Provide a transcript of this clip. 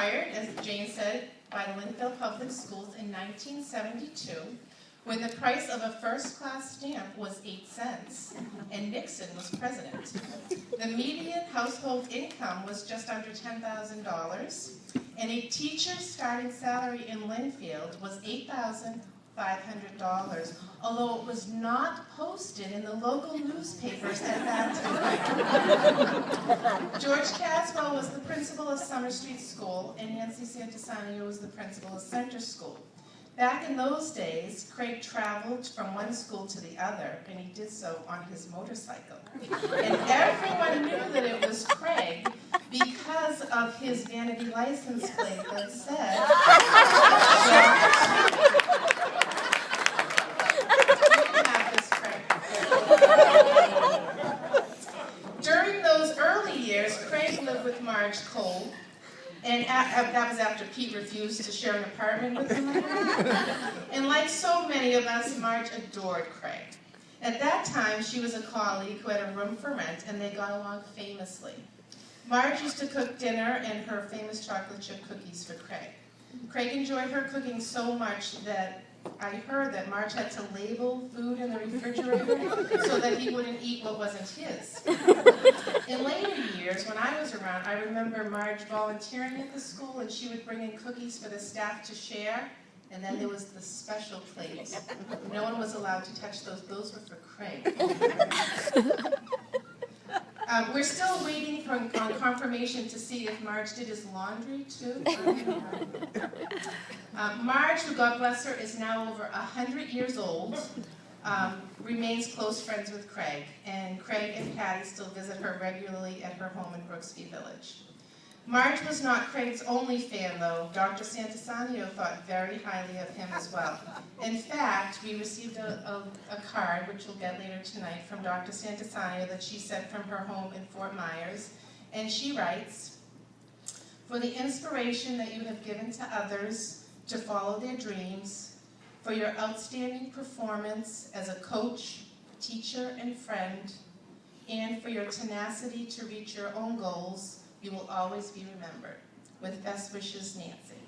hired, as Jane said, by the Lynnfield Public Schools in 1972, when the price of a first-class stamp was 8 cents, and Nixon was president. The median household income was just under $10,000, and a teacher's starting salary in Lynnfield was $8,500, although it was not posted in the local newspapers at that time. George Caswell was the principal of Summer Street School, and Nancy Santasanio was the principal of Center School. Back in those days, Craig traveled from one school to the other, and he did so on his motorcycle. And everyone knew that it was Craig because of his vanity license plate that said, During those early years, Craig lived with Marge Cole, and that was after Pete refused to share an apartment with him. And like so many of us, Marge adored Craig. At that time, she was a colleague who had a room for rent, and they got along famously. Marge used to cook dinner and her famous chocolate chip cookies for Craig. Craig enjoyed her cooking so much that I heard that Marge had to label food in the refrigerator so that he wouldn't eat what wasn't his. In later years, when I was around, I remember Marge volunteering at the school, and she would bring in cookies for the staff to share, and then there was the special plate. No one was allowed to touch those. Those were for Craig. We're still waiting on confirmation to see if Marge did his laundry, too. Marge, who, God bless her, is now over 100 years old, remains close friends with Craig, and Craig and Patty still visit her regularly at her home in Brooksby Village. Marge was not Craig's only fan, though. Dr. Santasanio thought very highly of him as well. In fact, we received a card, which we'll get later tonight, from Dr. Santasanio that she sent from her home in Fort Myers, and she writes, "For the inspiration that you have given to others to follow their dreams, for your outstanding performance as a coach, teacher, and friend, and for your tenacity to reach your own goals, you will always be remembered. With best wishes, Nancy."